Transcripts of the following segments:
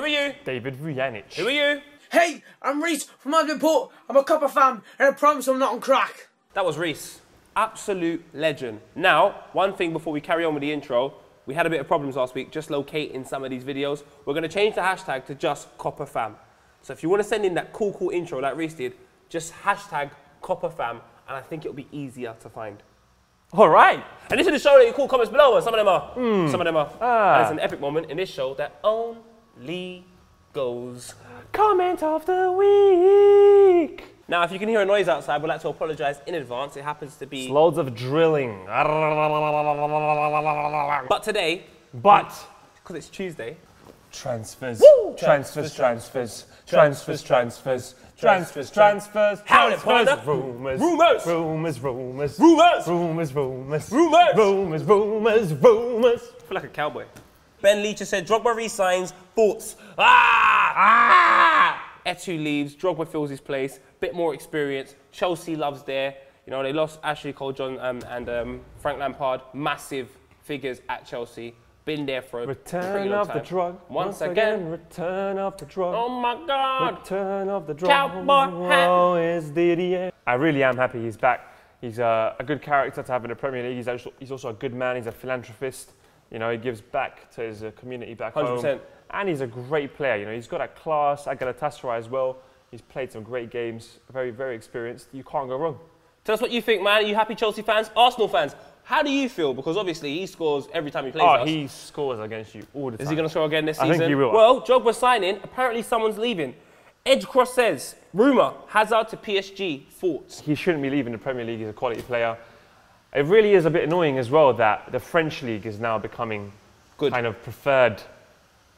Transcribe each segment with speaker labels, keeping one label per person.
Speaker 1: are you?
Speaker 2: David Vujanic.
Speaker 1: Who are you?
Speaker 3: Hey, I'm Reese from Port. I'm a Copper fan, and I promise I'm not on crack.
Speaker 1: That was Reese. Absolute legend. Now, one thing before we carry on with the intro, we had a bit of problems last week just locating some of these videos. We're going to change the hashtag to just CopperFam. So if you want to send in that cool intro like Reese did, just hashtag CopperFam, and I think it'll be easier to find.
Speaker 2: All right.
Speaker 1: And this is the show that you cool comments below, and some of them are. Some of them are. And it's an epic moment in this show that only goes.
Speaker 2: Comment of the week.
Speaker 1: Now, if you can hear a noise outside, we'd like to apologise in advance. It happens to be...
Speaker 2: Loads of drilling.
Speaker 1: But today...
Speaker 2: Because
Speaker 1: it's Tuesday...
Speaker 2: Transfers.
Speaker 1: Woo!
Speaker 2: Transfers.
Speaker 1: Howling partner.
Speaker 2: Rumours.
Speaker 1: I feel like a cowboy. Ben Leach has said, Drogba resigns, thoughts. Etu leaves, Drogba fills his place, bit more experience. Chelsea loves there. You know, they lost Ashley Cole John and Frank Lampard, massive figures at Chelsea. Been there for a pretty long time.
Speaker 2: The drug.
Speaker 1: Once again.
Speaker 2: Return of the drug.
Speaker 1: Oh my God.
Speaker 2: Return of the drug.
Speaker 1: Cowboy hat.
Speaker 2: Oh, is the I really am happy he's back. He's a good character to have in the Premier League. He's also a good man. He's a philanthropist. You know, he gives back to his community back
Speaker 1: 100%.
Speaker 2: home. And he's a great player. You know, he's got that class at Galatasaray as well. He's played some great games. Very experienced. You can't go wrong.
Speaker 1: Tell us what you think, man. Are you happy, Chelsea fans? Arsenal fans? How do you feel? Because obviously he scores every time he plays us.
Speaker 2: He scores against you all the time.
Speaker 1: Is he going to score again this season?
Speaker 2: I think he will.
Speaker 1: Well, Drogba signing. Apparently someone's leaving. Edgecross says, rumour, Hazard to PSG. Thoughts?
Speaker 2: He shouldn't be leaving the Premier League. He's a quality player. It really is a bit annoying as well that the French league is now becoming kind of preferred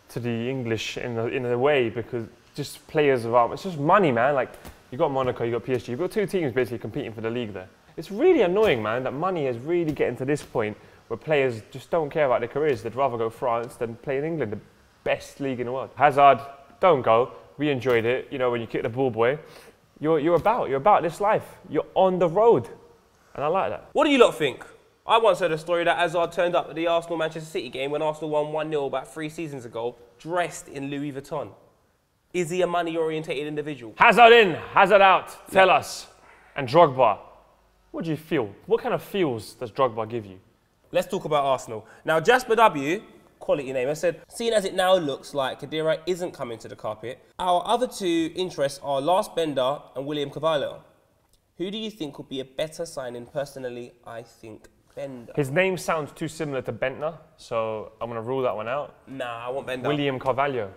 Speaker 2: to the English in a way, because just players of it's just money, man. Like, you got Monaco, you got PSG, you've got two teams basically competing for the league there. It's really annoying, man, that money is really getting to this point where players just don't care about their careers. They'd rather go France than play in England, the best league in the world. Hazard, don't go. We enjoyed it. You know, when you kick the ball, boy, you're about this life. You're on the road, and I like that.
Speaker 1: What do you lot think? I once heard a story that Hazard turned up at the Arsenal-Manchester City game when Arsenal won 1-0 about 3 seasons ago, dressed in Louis Vuitton. Is he a money-orientated individual?
Speaker 2: Hazard in, Hazard out. Tell us. And Drogba, what do you feel? What kind of feels does Drogba give you?
Speaker 1: Let's talk about Arsenal. Now, Jasper W, quality name, has said, seeing as it now looks like Khedira isn't coming to the carpet, our other two interests are Lars Bender and William Carvalho. Who do you think would be a better signing? Personally, I think Bender.
Speaker 2: His name sounds too similar to Bentner, so I'm going to rule that one out.
Speaker 1: Nah, I want Bender.
Speaker 2: William Carvalho.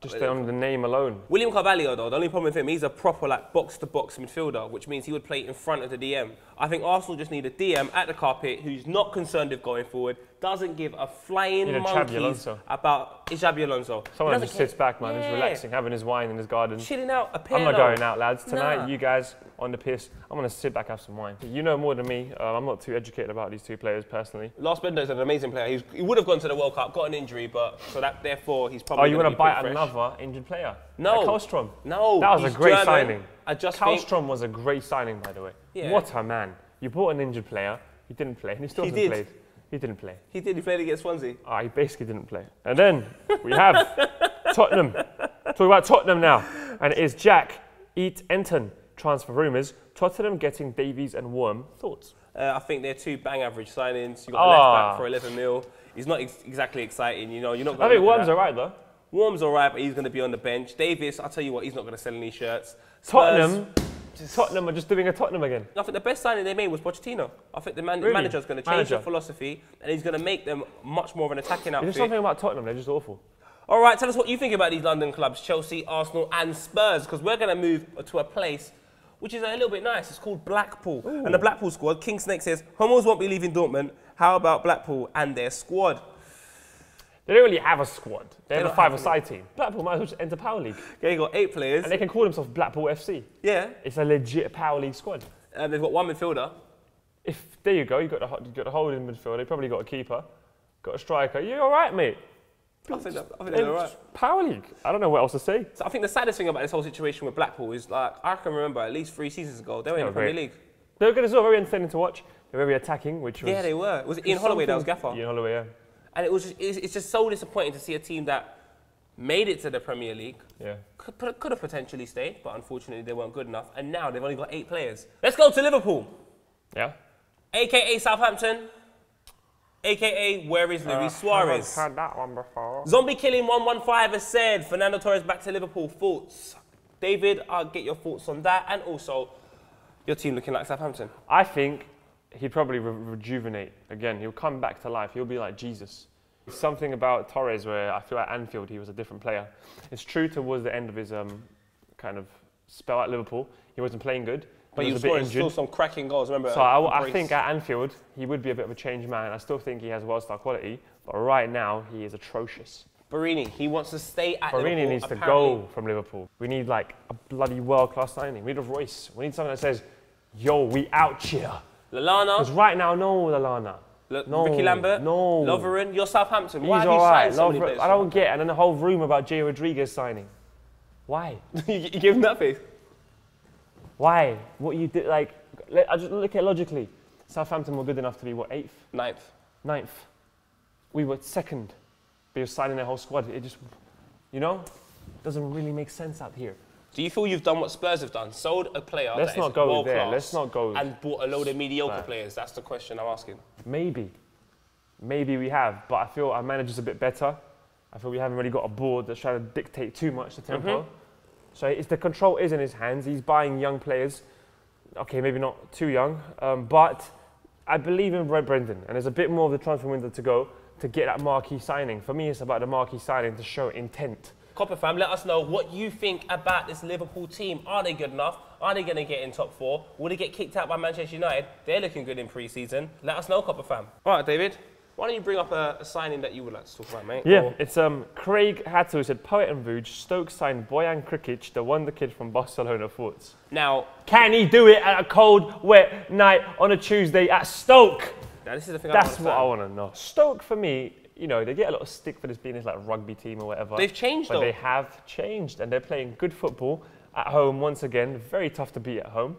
Speaker 2: Just on the name alone.
Speaker 1: William Carvalho, though, the only problem with him, he's a proper box-to-box midfielder, which means he would play in front of the DM. I think Arsenal just need a DM at the carpet who's not concerned with going forward, doesn't give a flying monkeys about Xabi Alonso.
Speaker 2: Someone just sits back, man, he's relaxing, having his wine in his garden.
Speaker 1: Chilling out, a piano.
Speaker 2: I'm not going out, lads. Tonight, you guys on the piss, I'm going to sit back, have some wine. You know more than me. I'm not too educated about these two players personally.
Speaker 1: Lars Bender is an amazing player. He would have gone to the World Cup, got an injury, but so that therefore he's probably.
Speaker 2: Oh, you want to bite another injured player?
Speaker 1: No.
Speaker 2: Like Karlstrom?
Speaker 1: No.
Speaker 2: That was a great signing.
Speaker 1: Karlstrom
Speaker 2: was a great signing, by the way.
Speaker 1: Yeah.
Speaker 2: What a man. You bought an injured player, he didn't play, and he still hasn't played. He didn't play.
Speaker 1: He did, he played against Swansea.
Speaker 2: He basically didn't play. And then we have Tottenham. Talking about Tottenham now. And it is Jack Enton. Transfer rumours. Tottenham getting Davies and Worm. Thoughts?
Speaker 1: I think they're two bang average signings. You got a left back for 11 mil. He's not exactly exciting, you know. You're not.
Speaker 2: I think Worm's alright though.
Speaker 1: Worm's alright, but he's going to be on the bench. Davies, I'll tell you what, he's not going to sell any shirts.
Speaker 2: Tottenham are just doing a Tottenham again.
Speaker 1: I think the best signing they made was Pochettino. I think the manager's going to change their philosophy and he's going to make them much more of an attacking outfit.
Speaker 2: There's something about Tottenham, they're just awful.
Speaker 1: All right, tell us what you think about these London clubs, Chelsea, Arsenal and Spurs, because we're going to move to a place which is a little bit nice. It's called Blackpool. Ooh. And the Blackpool squad, King Snake says, Homos won't be leaving Dortmund. How about Blackpool and their squad?
Speaker 2: They don't really have a squad. They have a five-a-side team. Blackpool might as well just enter Power League.
Speaker 1: Yeah, you got 8 players.
Speaker 2: And they can call themselves Blackpool FC.
Speaker 1: Yeah.
Speaker 2: It's a legit Power League squad.
Speaker 1: They've got one midfielder.
Speaker 2: There you go. You've got the holding midfielder. They probably got a keeper. Got a striker. You're all right, mate.
Speaker 1: I think they're all right.
Speaker 2: Power League. I don't know what else to say.
Speaker 1: So I think the saddest thing about this whole situation with Blackpool is, like, I can remember at least 3 seasons ago, they were in the Premier League.
Speaker 2: They were good as well, very entertaining to watch. They were very attacking, which was...
Speaker 1: Yeah, they were. Was it Ian Holloway that was gaffer?
Speaker 2: Ian Holloway, yeah.
Speaker 1: And it's just so disappointing to see a team that made it to the Premier League.
Speaker 2: Yeah.
Speaker 1: Could have potentially stayed, but unfortunately they weren't good enough. And now they've only got 8 players. Let's go to Liverpool.
Speaker 2: Yeah.
Speaker 1: AKA Southampton. AKA where is Luis Suarez?
Speaker 2: I've had that one before.
Speaker 1: Zombie Killing 115 has said Fernando Torres back to Liverpool. Thoughts? David, I'll get your thoughts on that. And also, your team looking like Southampton.
Speaker 2: I think he'd probably rejuvenate again. He'll come back to life. He'll be like Jesus. Something about Torres where I feel at Anfield he was a different player. It's true towards the end of his kind of spell at Liverpool, he wasn't playing good.
Speaker 1: But he was scoring still some cracking goals, remember?
Speaker 2: So I think at Anfield he would be a bit of a changed man. I still think he has world-star quality, but right now he is atrocious.
Speaker 1: Barini, he wants to stay at Liverpool.
Speaker 2: Barini needs to go from Liverpool. We need like a bloody world-class signing. We need a Royce. We need someone that says, yo, we out here.
Speaker 1: Lallana.
Speaker 2: Because right now, no Lallana. No,
Speaker 1: Ricky Lambert,
Speaker 2: no.
Speaker 1: Lovren, you're Southampton. Why
Speaker 2: He's
Speaker 1: have you signed so many
Speaker 2: players? I don't get it. And then the whole rumour about Jay Rodriguez signing. Why?
Speaker 1: You give him that faith?
Speaker 2: Why? What you did, like, I just look at it logically. Southampton were good enough to be, what, 8th?
Speaker 1: 9th.
Speaker 2: 9th. We were 2nd. They were signing their whole squad. It just, you know, doesn't really make sense out here.
Speaker 1: Do you feel you've done what Spurs have done? Sold a player
Speaker 2: Let's not go there. Let's not go.
Speaker 1: And bought a load of mediocre players. That's the question I'm asking.
Speaker 2: Maybe. Maybe we have, but I feel our manager's a bit better. I feel we haven't really got a board that's trying to dictate too much the tempo. So it's the control is in his hands. He's buying young players. Okay, maybe not too young, but I believe in Brendan, and there's a bit more of the transfer window to go to get that marquee signing. For me, it's about the marquee signing to show intent.
Speaker 1: Copper fam, let us know what you think about this Liverpool team. Are they good enough? Are they going to get in top 4? Will they get kicked out by Manchester United? They're looking good in pre-season. Let us know, Copper fam. All right, David. Why don't you bring up a signing that you would like to talk about, mate?
Speaker 2: Yeah, it's Craig Hatto said, Poet and Vuj, Stoke signed Bojan Krikic, the wonder kid from Barcelona. Thoughts?
Speaker 1: Now,
Speaker 2: can he do it at a cold, wet night on a Tuesday at Stoke?
Speaker 1: Now, this is the thing
Speaker 2: That's what I want to know. Stoke, for me, you know, they get a lot of stick for this being this like rugby team or whatever.
Speaker 1: They've changed,
Speaker 2: but they have changed, and they're playing good football at home once again. Very tough to beat at home.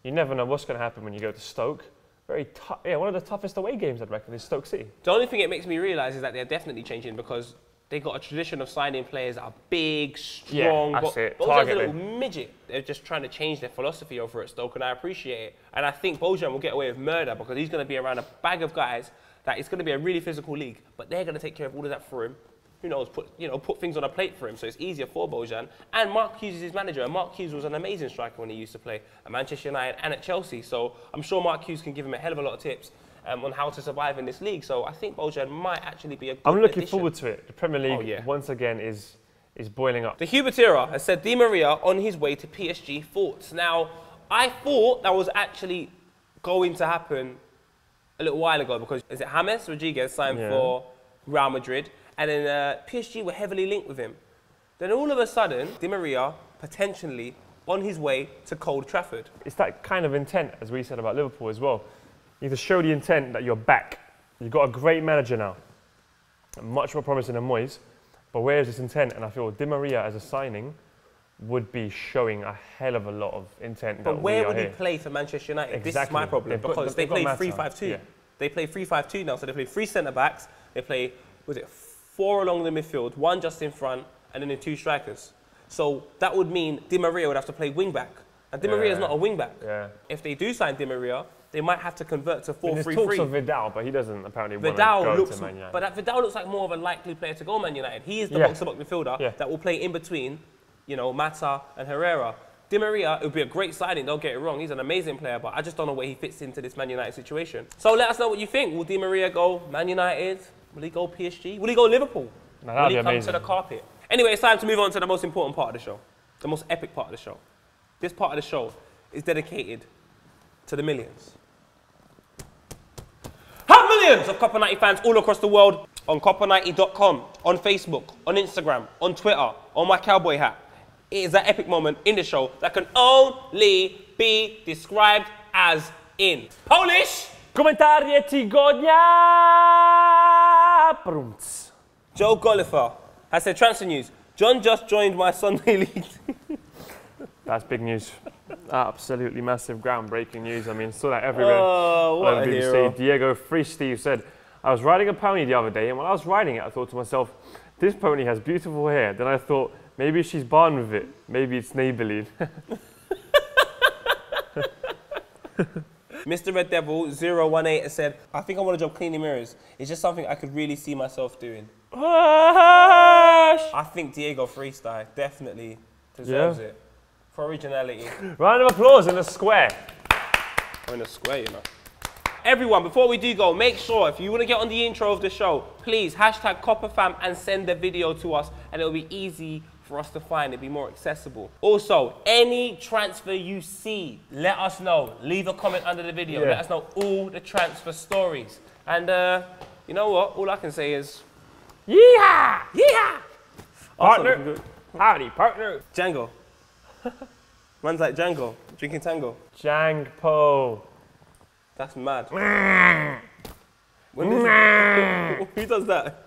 Speaker 2: You never know what's going to happen when you go to Stoke. Very tough. Yeah, one of the toughest away games, I'd reckon, is Stoke City.
Speaker 1: The only thing it makes me realise is that they're definitely changing because they got a tradition of signing players that are big, strong.
Speaker 2: Yeah, that's it.
Speaker 1: Bojan's a little midget. They're just trying to change their philosophy over at Stoke, and I appreciate it. And I think Bojan will get away with murder because he's going to be around a bag of guys that it's going to be a really physical league, but they're going to take care of all of that for him. Who knows, put things on a plate for him, so it's easier for Bojan. And Mark Hughes is his manager, and Mark Hughes was an amazing striker when he used to play at Manchester United and at Chelsea. So I'm sure Mark Hughes can give him a hell of a lot of tips on how to survive in this league. So I think Bojan might actually be a good
Speaker 2: looking
Speaker 1: addition.
Speaker 2: forward to it. The Premier League, once again, is boiling up.
Speaker 1: The Hubertera has said Di Maria on his way to PSG. Thoughts? Now, I thought that was actually going to happen a little while ago because, is it James Rodriguez signed for Real Madrid? And then PSG were heavily linked with him. Then all of a sudden, Di Maria potentially on his way to Old Trafford.
Speaker 2: It's that kind of intent, as we said about Liverpool as well. You need to show the intent that you're back. You've got a great manager now, much more promising than Moyes. But where is this intent? And I feel Di Maria as a signing would be showing a hell of a lot of intent.
Speaker 1: But where would he play for Manchester United?
Speaker 2: Exactly.
Speaker 1: This is my problem because they play 3-5-2. Yeah. They play 3-5-2 now, so they play 3 centre-backs. They play, 4 along the midfield, 1 just in front, and then 2 strikers. So that would mean Di Maria would have to play wing-back. And Di Maria is not a wing-back. Yeah. If they do sign Di Maria, they might have to convert to 4-3-3.
Speaker 2: There's talks of Vidal, but he doesn't apparently want to go to Man United.
Speaker 1: But Vidal looks like more of a likely player to go Man United. He is the box-to-box midfielder that will play in between, Mata and Herrera. Di Maria, it would be a great signing, don't get it wrong. He's an amazing player, but I just don't know where he fits into this Man United situation. So let us know what you think. Will Di Maria go Man United? Will he go PSG? Will he go Liverpool?
Speaker 2: No,
Speaker 1: will he come to the carpet? Anyway, it's time to move on to the most important part of the show. The most epic part of the show. This part of the show is dedicated to the millions. Have millions of Copper 90 fans all across the world on copper90.com, on Facebook, on Instagram, on Twitter, on my cowboy hat. It is that epic moment in the show that can only be described as in Polish.
Speaker 2: Komentarze tygodnia.
Speaker 1: Joe Gollifer has said transfer news. John just joined my Sunday league.
Speaker 2: That's big news. Absolutely massive, groundbreaking news. I mean, saw that everywhere.
Speaker 1: Oh, what a hero.
Speaker 2: Diego Free Steve said, I was riding a pony the other day, and while I was riding it, I thought to myself, this pony has beautiful hair. Then I thought, maybe she's born with it. Maybe it's Maybelline.
Speaker 1: Mr. Red Devil 018 has said, I think I want a job cleaning mirrors. It's just something I could really see myself doing. I think Diego Freestyle definitely deserves it for originality.
Speaker 2: Round of applause in the square.
Speaker 1: Or in a square, you know. Everyone, before we do go, make sure if you want to get on the intro of the show, please hashtag CopperFam and send the video to us, and it'll be easy for us to find. It'll be more accessible. Also, any transfer you see, let us know. Leave a comment under the video. Let us know all the transfer stories. And you know what? All I can say is, yeehaw! Yeehaw!
Speaker 2: Partner. Howdy, partner.
Speaker 1: Django. Man's like Django, drinking tango.
Speaker 2: Jangpo.
Speaker 1: That's mad. Who does that?